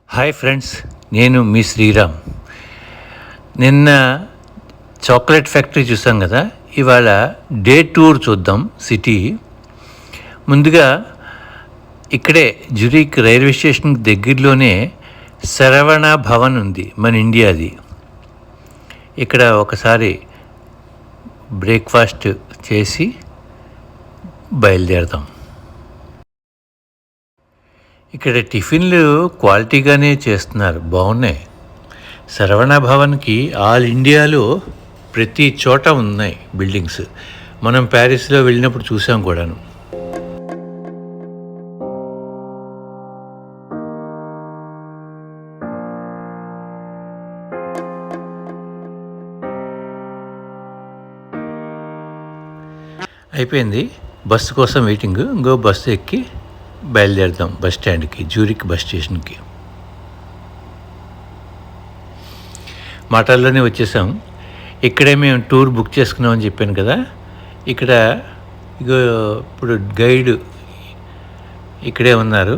Hi friends, నేను మీ శ్రీరామ్. నిన్న chocolate factory చూసాం కదా. ఇవాళ డే టూర్ చూద్దాం సిటీ. ముందుగా ఇక్కడే జ్యూరిక్ రైల్వే స్టేషన్కి దగ్గరలోనే శరవణ భవన్ ఉంది, మన ఇండియాది. ఇక్కడ ఒకసారి బ్రేక్ఫాస్ట్ చేసి బయలుదేరదాం. ఇక్కడ టిఫిన్లు క్వాలిటీగానే చేస్తున్నారు, బాగున్నాయి. శరవణ భవన్కి ఆల్ ఇండియాలో ప్రతి చోట ఉన్నాయి బిల్డింగ్స్. మనం ప్యారిస్లో వెళ్ళినప్పుడు చూసాం కూడాను. అయిపోయింది, బస్సు కోసం వెయిటింగ్. ఇంకో బస్సు ఎక్కి బయలుదేరుదాం బస్ స్టాండ్కి, జ్యూరిక్ బస్ స్టేషన్కి. మాటల్లోనే వచ్చేసాం. ఇక్కడే మేము టూర్ బుక్ చేసుకున్నామని చెప్పాను కదా. ఇక్కడ ఇగో ఇప్పుడు గైడ్ ఇక్కడే ఉన్నారు.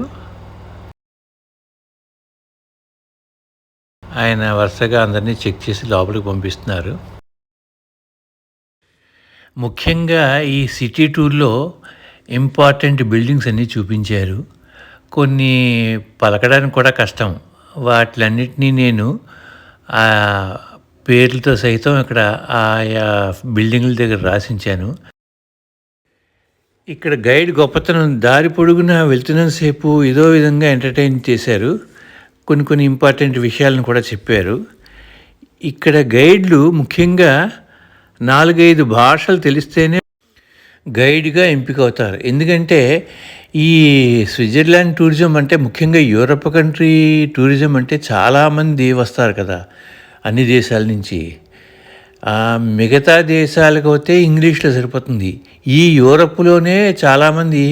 ఆయన వరుసగా అందరినీ చెక్ చేసి లోపలికి పంపిస్తున్నారు. ముఖ్యంగా ఈ సిటీ టూర్లో ఇంపార్టెంట్ బిల్డింగ్స్ అన్నీ చూపించారు. కొన్ని పలకడానికి కూడా కష్టం. వాటిలన్నిటినీ నేను ఆ పేర్లతో సహితం ఇక్కడ ఆయా బిల్డింగ్ల దగ్గర రాసించాను. ఇక్కడ గైడ్ గొప్పతనం, దారి పొడుగునా వెళ్తున్నంతసేపు ఏదో విధంగా ఎంటర్టైన్ చేశారు. కొన్ని ఇంపార్టెంట్ విషయాలను కూడా చెప్పారు. ఇక్కడ గైడ్లు ముఖ్యంగా 4-5 భాషలు తెలిస్తేనే గైడ్గా ఎంపిక అవుతారు. ఎందుకంటే ఈ స్విట్జర్లాండ్ టూరిజం అంటే, ముఖ్యంగా యూరప్ కంట్రీ టూరిజం అంటే చాలామంది వస్తారు కదా అన్ని దేశాల నుంచి. మిగతా దేశాలకు అయితే ఇంగ్లీష్లో సరిపోతుంది. ఈ యూరప్లోనే చాలామంది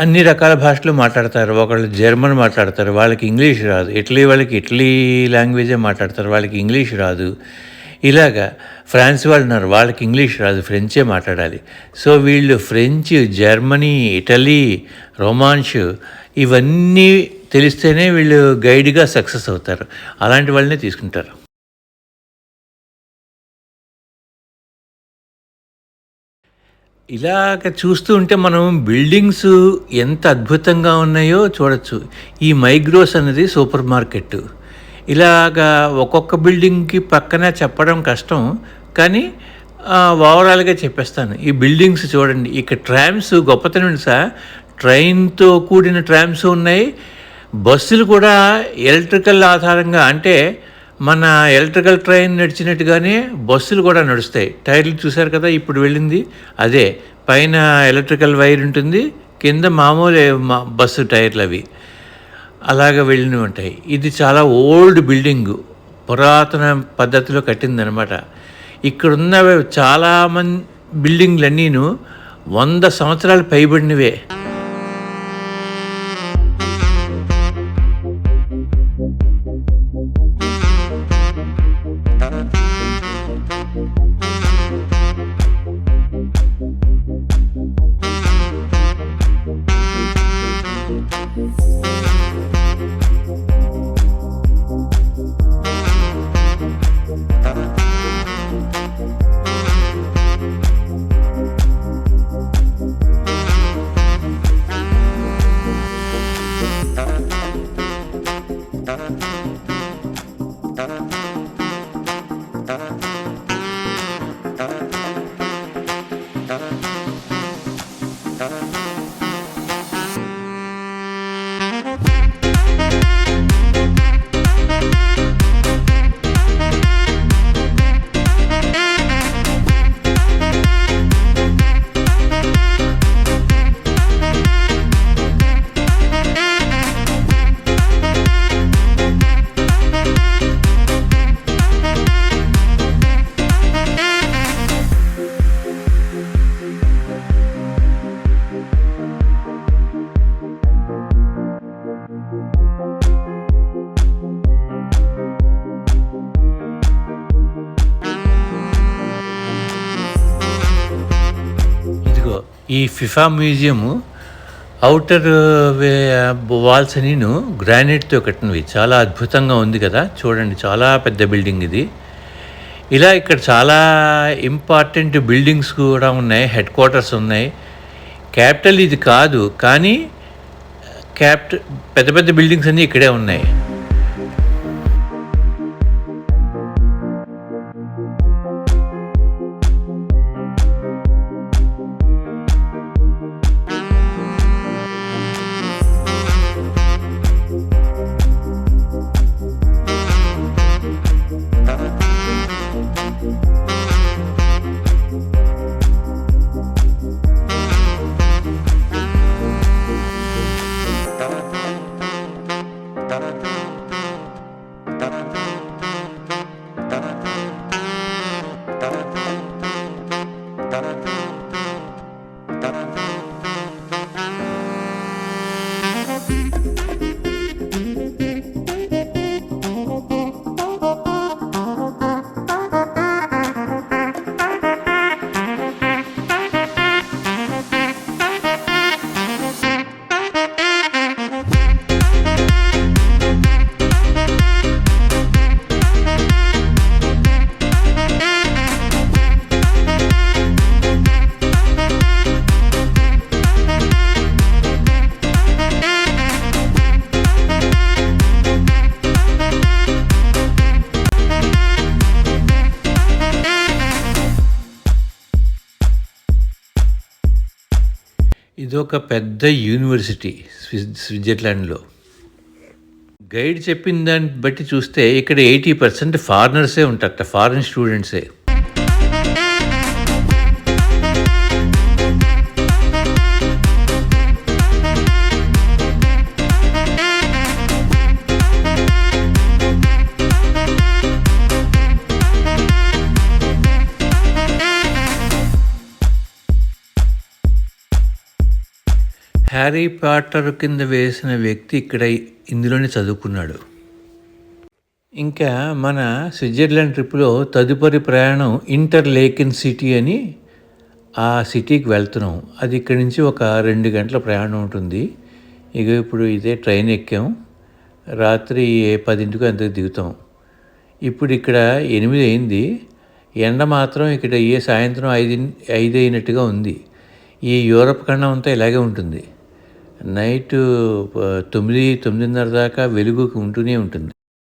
అన్ని రకాల భాషలు మాట్లాడతారు. ఒకళ్ళు జర్మన్ మాట్లాడతారు, వాళ్ళకి ఇంగ్లీష్ రాదు. ఇటలీ వాళ్ళకి ఇటలీ లాంగ్వేజే మాట్లాడతారు, వాళ్ళకి ఇంగ్లీష్ రాదు. ఇలాగా ఫ్రాన్స్ వాళ్ళు ఉన్నారు, వాళ్ళకి ఇంగ్లీష్ రాదు, ఫ్రెంచే మాట్లాడాలి. సో వీళ్ళు ఫ్రెంచ్, జర్మనీ, ఇటలీ, రొమాన్స్ ఇవన్నీ తెలిస్తేనే వీళ్ళు గైడ్గా సక్సెస్ అవుతారు. అలాంటి వాళ్ళనే తీసుకుంటారు. ఇలాగ చూస్తూ ఉంటే మనం బిల్డింగ్స్ ఎంత అద్భుతంగా ఉన్నాయో చూడొచ్చు. ఈ మైగ్రోస్ అనేది సూపర్ మార్కెట్. ఇలాగా ఒక్కొక్క బిల్డింగ్కి పక్కన చెప్పడం కష్టం, కానీ ఓవరాల్గా చెప్పేస్తాను. ఈ బిల్డింగ్స్ చూడండి. ఇక్కడ ట్రామ్స్ గొప్పతనం సార్, ట్రైన్తో కూడిన ట్రామ్స్ ఉన్నాయి. బస్సులు కూడా ఎలక్ట్రికల్ ఆధారంగా, అంటే మన ఎలక్ట్రికల్ ట్రైన్ నడిచినట్టుగానే బస్సులు కూడా నడుస్తాయి. టైర్లు చూశారు కదా, ఇప్పుడు వెళ్ళింది అదే. పైన ఎలక్ట్రికల్ వైర్ ఉంటుంది, కింద మామూలు బస్సు టైర్లు అవి అలాగ వెళ్ళినవి ఉంటాయి. ఇది చాలా ఓల్డ్ బిల్డింగు, పురాతన పద్ధతిలో కట్టిందనమాట. ఇక్కడున్న చాలామంది బిల్డింగ్లన్నీను 100 సంవత్సరాలు పైబడినవే. ఈ ఫిఫా మ్యూజియము ఔటర్ వే వాల్స్ అనిను గ్రానైట్‌తో కట్టినవి. చాలా అద్భుతంగా ఉంది కదా! చూడండి చాలా పెద్ద బిల్డింగ్ ఇది. ఇలా ఇక్కడ చాలా ఇంపార్టెంట్ బిల్డింగ్స్ కూడా ఉన్నాయి. హెడ్ క్వార్టర్స్ ఉన్నాయి. క్యాపిటల్ ఇది కాదు. కానీ పెద్ద పెద్ద బిల్డింగ్స్ అన్నీ ఇక్కడే ఉన్నాయి. ఇదొక పెద్ద యూనివర్సిటీ స్విట్జర్లాండ్‌లో. గైడ్ చెప్పిన దాన్ని బట్టి చూస్తే ఇక్కడ 80% ఫారినర్సే ఉంటారట. ఫారిన్ స్టూడెంట్సే. హ్యారీ పాటర్ కింద వేసిన వ్యక్తి ఇక్కడ ఇందులోనే చదువుకున్నాడు. ఇంకా మన స్విట్జర్లాండ్ ట్రిప్లో తదుపరి ప్రయాణం ఇంటర్ లేకెన్ సిటీ అని ఆ సిటీకి వెళ్తున్నాం. అది ఇక్కడి నుంచి ఒక 2 గంటల ప్రయాణం ఉంటుంది. ఇక ఇప్పుడు ఇదే ట్రైన్ ఎక్కాం. రాత్రి 10కి అంతకు దిగుతాం. ఇప్పుడు ఇక్కడ 8 అయింది. ఎండ మాత్రం ఇక్కడ సాయంత్రం 5 అయినట్టుగా ఉంది. ఈ యూరప్ ఖండం అంతా ఇలాగే ఉంటుంది. నైటు 9, 9:30 దాకా వెలుగు ఉంటూనే ఉంటుంది.